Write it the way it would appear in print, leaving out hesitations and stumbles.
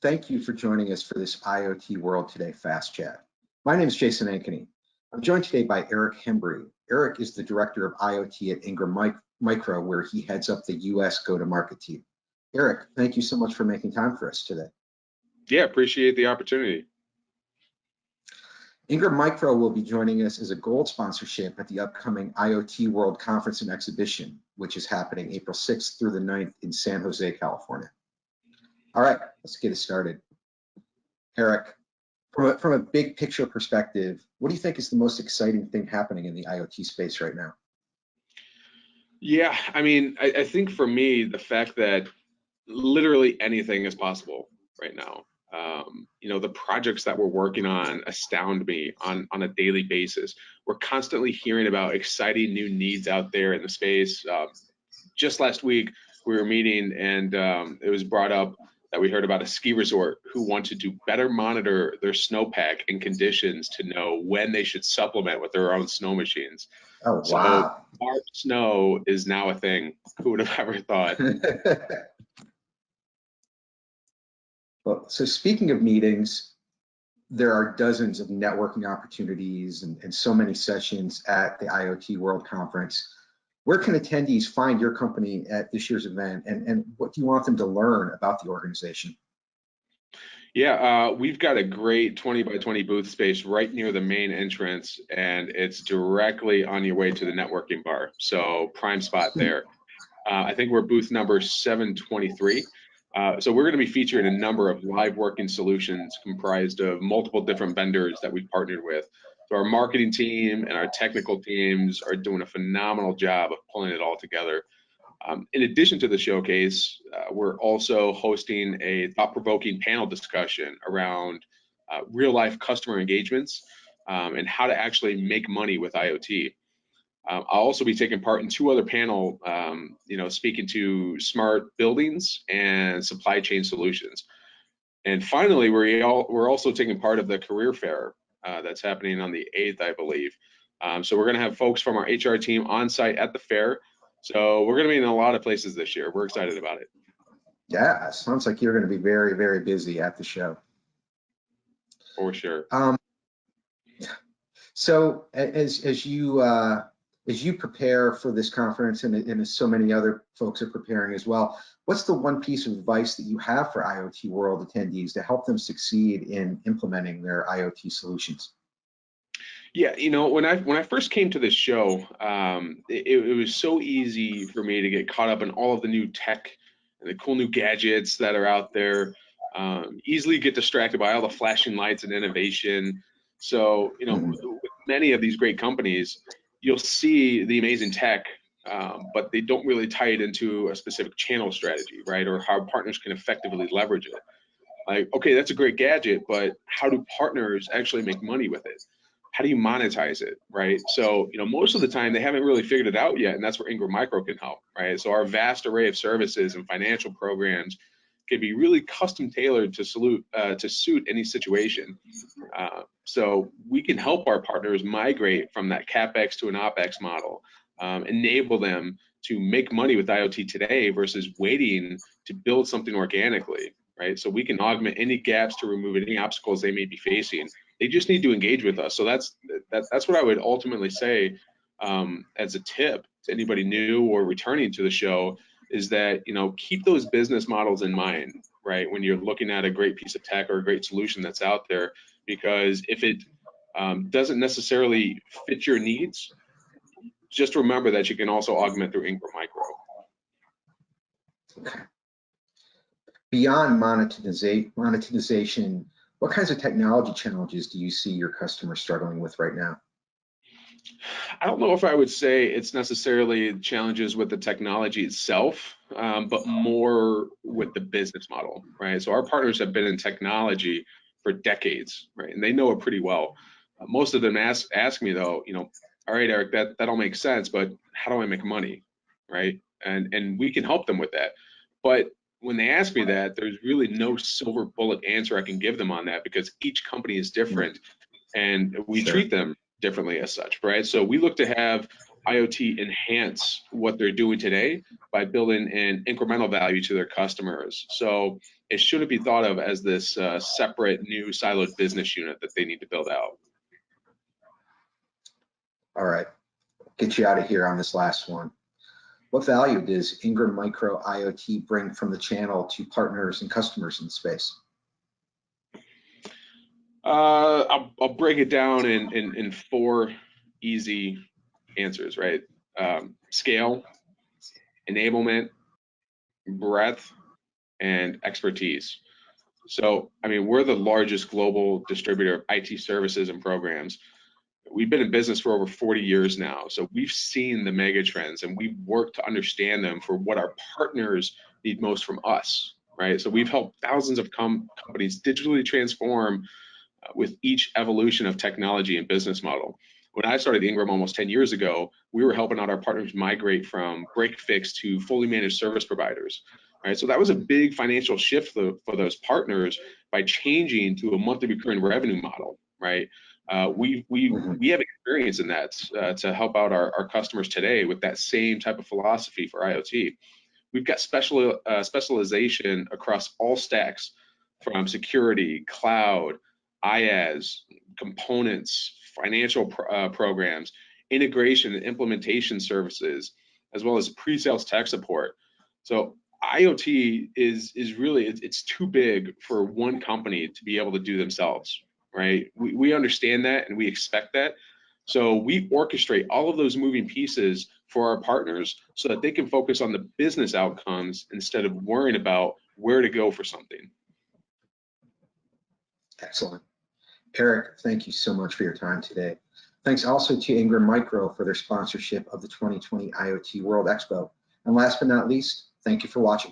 thank you for joining us for this IoT World Today Fast Chat. My name is Jason Ankeny. I'm joined today by Eric Hembree. Eric is the Director of IoT at Ingram Micro, where he heads up the US go-to-market team. Eric, thank you so much for making time for us today. Yeah, appreciate the opportunity. Ingram Micro will be joining us as a gold sponsorship at the upcoming IoT World Conference and Exhibition, which is happening April 6th through the 9th in San Jose, California. All right, let's get it started. Eric, from a big picture perspective, what do you think is the most exciting thing happening in the IoT space right now? Yeah, I mean, I think for me, the fact that literally anything is possible right now. The projects that we're working on astound me on a daily basis. We're constantly hearing about exciting new needs out there in the space. Just last week, we were meeting and it was brought up that we heard about a ski resort who wanted to better monitor their snowpack and conditions to know when they should supplement with their own snow machines. Oh, wow. So smart snow is now a thing. Who would have ever thought? Well, so speaking of meetings, there are dozens of networking opportunities and so many sessions at the IoT World Conference. Where can attendees find your company at this year's event, and what do you want them to learn about the organization? Yeah, we've got a great 20 by 20 booth space right near the main entrance, and it's directly on your way to the networking bar. So prime spot there. I think we're booth number 723. So we're going to be featuring a number of live working solutions comprised of multiple different vendors that we've partnered with. So our marketing team and our technical teams are doing a phenomenal job of pulling it all together. In addition to the showcase, we're also hosting a thought-provoking panel discussion around real-life customer engagements and how to actually make money with IoT. I'll also be taking part in two other panels, speaking to smart buildings and supply chain solutions. And finally, we're also taking part of the career fair that's happening on the 8th, I believe. So we're going to have folks from our HR team on site at the fair. So we're going to be in a lot of places this year. We're excited about it. Yeah, sounds like you're going to be very, very busy at the show. For sure. So as you prepare for this conference, and as so many other folks are preparing as well, what's the one piece of advice that you have for IoT World attendees to help them succeed in implementing their IoT solutions? Yeah, when I first came to this show, it was so easy for me to get caught up in all of the new tech and the cool new gadgets that are out there. Easily get distracted by all the flashing lights and innovation. So, with many of these great companies, you'll see the amazing tech, but they don't really tie it into a specific channel strategy, right? Or how partners can effectively leverage it. Like, okay, that's a great gadget, but how do partners actually make money with it? How do you monetize it, right? So, most of the time they haven't really figured it out yet, and that's where Ingram Micro can help, right? So our vast array of services and financial programs can be really custom tailored to suit any situation. So we can help our partners migrate from that CapEx to an OpEx model, enable them to make money with IoT today versus waiting to build something organically, right? So we can augment any gaps to remove any obstacles they may be facing. They just need to engage with us. So that's what I would ultimately say as a tip to anybody new or returning to the show, is that keep those business models in mind, right, when you're looking at a great piece of tech or a great solution that's out there, because if it doesn't necessarily fit your needs, just remember that you can also augment through Ingram Micro. Okay. Beyond monetization, what kinds of technology challenges do you see your customers struggling with right now? I don't know if I would say it's necessarily challenges with the technology itself, but more with the business model, right? So our partners have been in technology for decades, right? And they know it pretty well. Most of them ask me though, all right, Eric, that all makes sense, but how do I make money, right? And we can help them with that. But when they ask me that, there's really no silver bullet answer I can give them on that, because each company is different and we treat them differently as such, right? So we look to have IoT enhance what they're doing today by building an incremental value to their customers. So it shouldn't be thought of as this separate new siloed business unit that they need to build out. All right, get you out of here on this last one. What value does Ingram Micro IoT bring from the channel to partners and customers in the space? I'll break it down in four easy answers, right? Scale, enablement, breadth, and expertise. So, I mean, we're the largest global distributor of IT services and programs. We've been in business for over 40 years now. So we've seen the mega trends and we've worked to understand them for what our partners need most from us, right? So we've helped thousands of companies digitally transform with each evolution of technology and business model. When I started Ingram almost 10 years ago, we were helping out our partners migrate from break fix to fully managed service providers. Right, so that was a big financial shift for those partners by changing to a monthly recurring revenue model. Right, we have experience in that to help out our customers today with that same type of philosophy for IoT. We've got specialization across all stacks, from security, cloud, IaaS, components, financial programs, integration and implementation services, as well as pre-sales tech support. So IoT is really, it's too big for one company to be able to do themselves, right? We understand that and we expect that. So we orchestrate all of those moving pieces for our partners so that they can focus on the business outcomes instead of worrying about where to go for something. Excellent. Eric, thank you so much for your time today. Thanks also to Ingram Micro for their sponsorship of the 2020 IoT World Expo. And last but not least, thank you for watching.